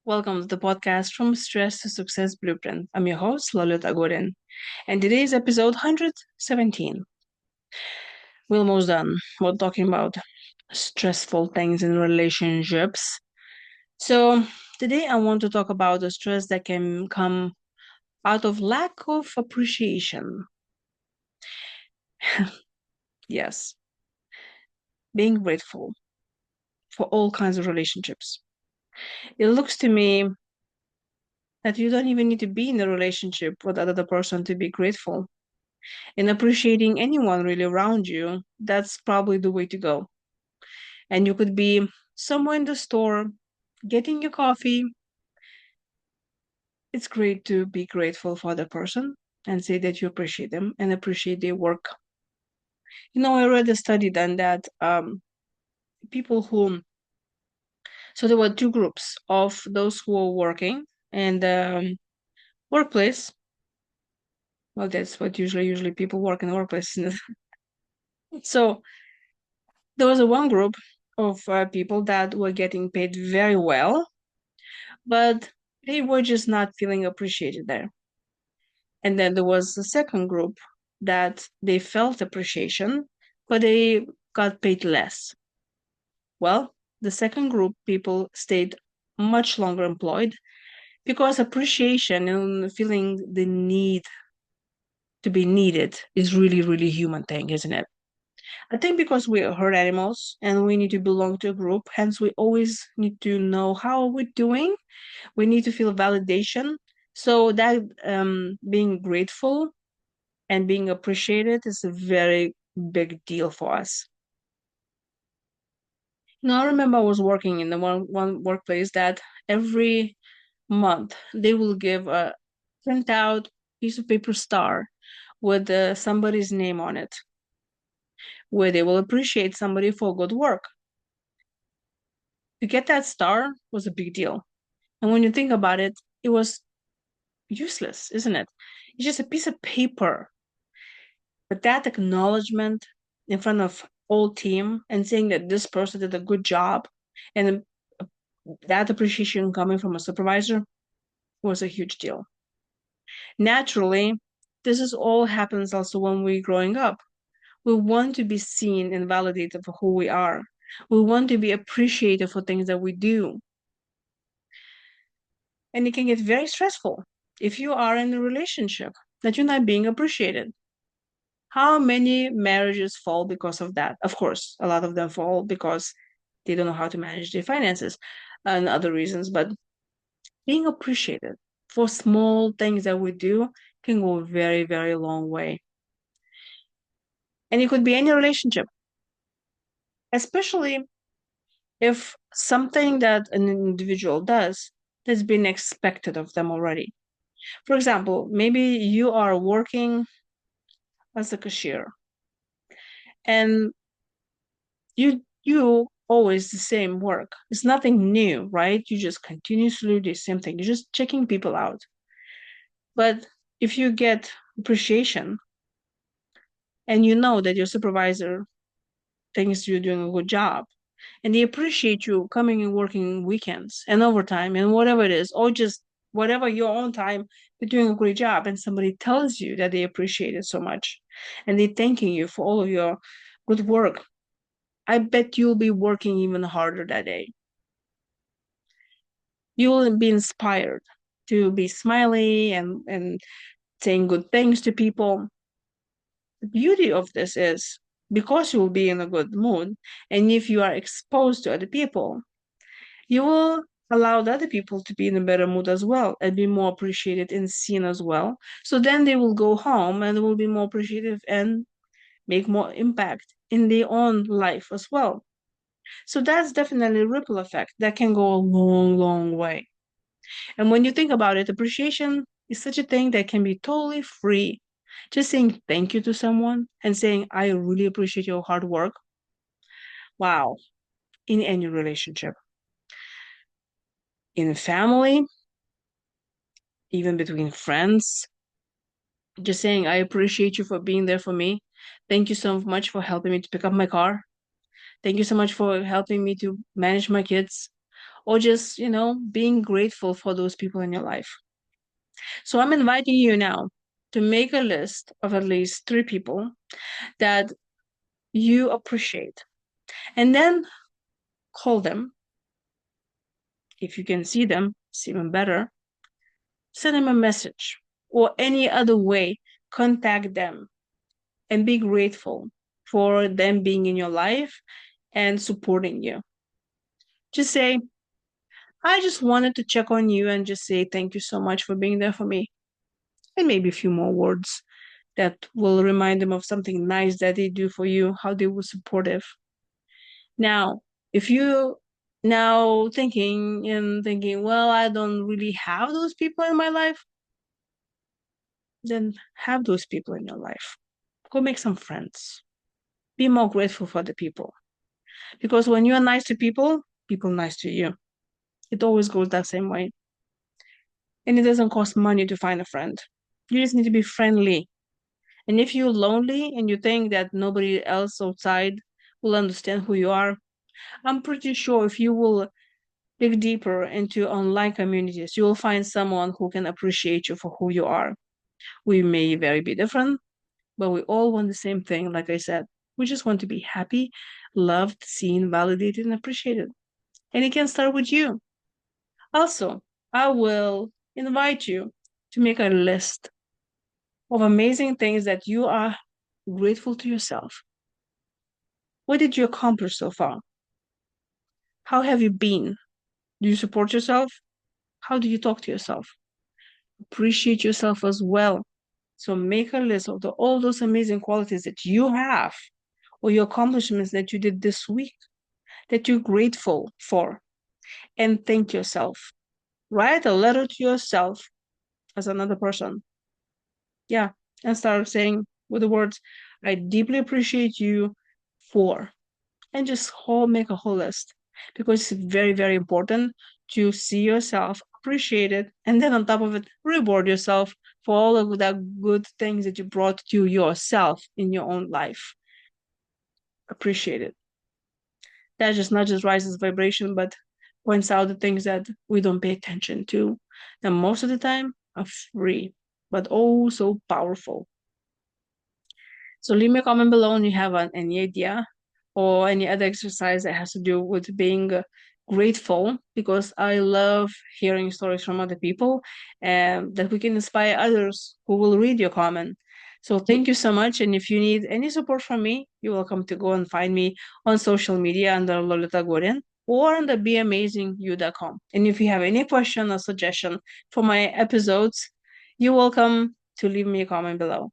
Welcome to the podcast From Stress to Success Blueprint. I'm your host, Lolita, and today's episode 117. We're almost done. We're talking about stressful things in relationships. So, today I want to talk about the stress that can come out of lack of appreciation. Yes, being grateful for all kinds of relationships. It looks to me that you don't even need to be in a relationship with another person to be grateful. And appreciating anyone really around you, that's probably the way to go. And you could be somewhere in the store getting your coffee. It's great to be grateful for the person and say that you appreciate them and appreciate their work. I read a study done that people who, so there were two groups of those who were working in the workplace. Well, that's what usually people work in the workplace. So there was a one group of people that were getting paid very well, but they were just not feeling appreciated there. And then there was the second group that they felt appreciation, but they got paid less. Well, the second group people stayed much longer employed because appreciation and feeling the need to be needed is really human thing, isn't it? I think because we are herd animals and we need to belong to a group, hence we always need to know how we're doing. We need to feel validation. So that being grateful and being appreciated is a very big deal for us. I remember I was working in the one workplace that every month they will give a print out piece of paper star with somebody's name on it, where they will appreciate somebody for good work. To get that star was a big deal. And when you think about it, it was useless, isn't it? It's just a piece of paper. But that acknowledgement in front of whole team and saying that this person did a good job and that appreciation coming from a supervisor was a huge deal. Naturally, this is all happens also when we're growing up. We want to be seen and validated for who we are. We want to be appreciated for things that we do. And it can get very stressful if you are in a relationship that you're not being appreciated. How many marriages fall because of that? Of course, a lot of them fall because they don't know how to manage their finances and other reasons, but being appreciated for small things that we do can go a very long way. And it could be any relationship, especially if something that an individual does has been expected of them already. For example, maybe you are working as a cashier and you always the same work. It's nothing new, right? You just continuously do the same thing. You're just checking people out. But if you get appreciation and you know that your supervisor thinks you're doing a good job and they appreciate you coming and working weekends and overtime and whatever it is, or just whatever your own time, you're doing a great job, and somebody tells you that they appreciate it so much and they're thanking you for all of your good work, I bet you'll be working even harder that day. You will be inspired to be smiley and saying good things to people. The beauty of this is because you will be in a good mood, and if you are exposed to other people, you will allow the other people to be in a better mood as well and be more appreciated and seen as well. So then they will go home and will be more appreciative and make more impact in their own life as well. So that's definitely a ripple effect that can go a long way. And when you think about it, appreciation is such a thing that can be totally free. Just saying thank you to someone and saying, I really appreciate your hard work. Wow. In any relationship, in a family, even between friends, just saying, I appreciate you for being there for me. Thank you so much for helping me to pick up my car. Thank you so much for helping me to manage my kids. or just, being grateful for those people in your life. So I'm inviting you now to make a list of at least 3 people that you appreciate, and then call them. If you can see them, it's even better. Send them a message or any other way, contact them and be grateful for them being in your life and supporting you. Just say, I just wanted to check on you and just say thank you so much for being there for me. And maybe a few more words that will remind them of something nice that they do for you, how they were supportive. Now, if you now thinking, well, I don't really have those people in my life, then have those people in your life. Go make some friends. Be more grateful for the people. Because when you are nice to people, people nice to you. It always goes that same way. And it doesn't cost money to find a friend. You just need to be friendly. And if you're lonely and you think that nobody else outside will understand who you are, I'm pretty sure if you will dig deeper into online communities, you will find someone who can appreciate you for who you are. We may very be different, but we all want the same thing, like I said. We just want to be happy, loved, seen, validated, and appreciated. And it can start with you. Also, I will invite you to make a list of amazing things that you are grateful to yourself. What did you accomplish so far? How have you been? Do you support yourself? How do you talk to yourself? Appreciate yourself as well. So make a list of all those amazing qualities that you have or your accomplishments that you did this week that you're grateful for, and thank yourself. Write a letter to yourself as another person. Yeah. And start saying with the words, I deeply appreciate you for, and just make a whole list, because it's very, very important to see yourself, appreciate it, and then on top of it, reward yourself for all of that good things that you brought to yourself in your own life. Appreciate it. That just not just rises vibration, but points out the things that we don't pay attention to, that most of the time are free, but oh so powerful. So leave me a comment below and you have any idea or any other exercise that has to do with being grateful, because I love hearing stories from other people and that we can inspire others who will read your comment. So thank you so much. And if you need any support from me, you're welcome to go and find me on social media under Lolita or on the beamazingyou.com. And if you have any question or suggestion for my episodes, you're welcome to leave me a comment below.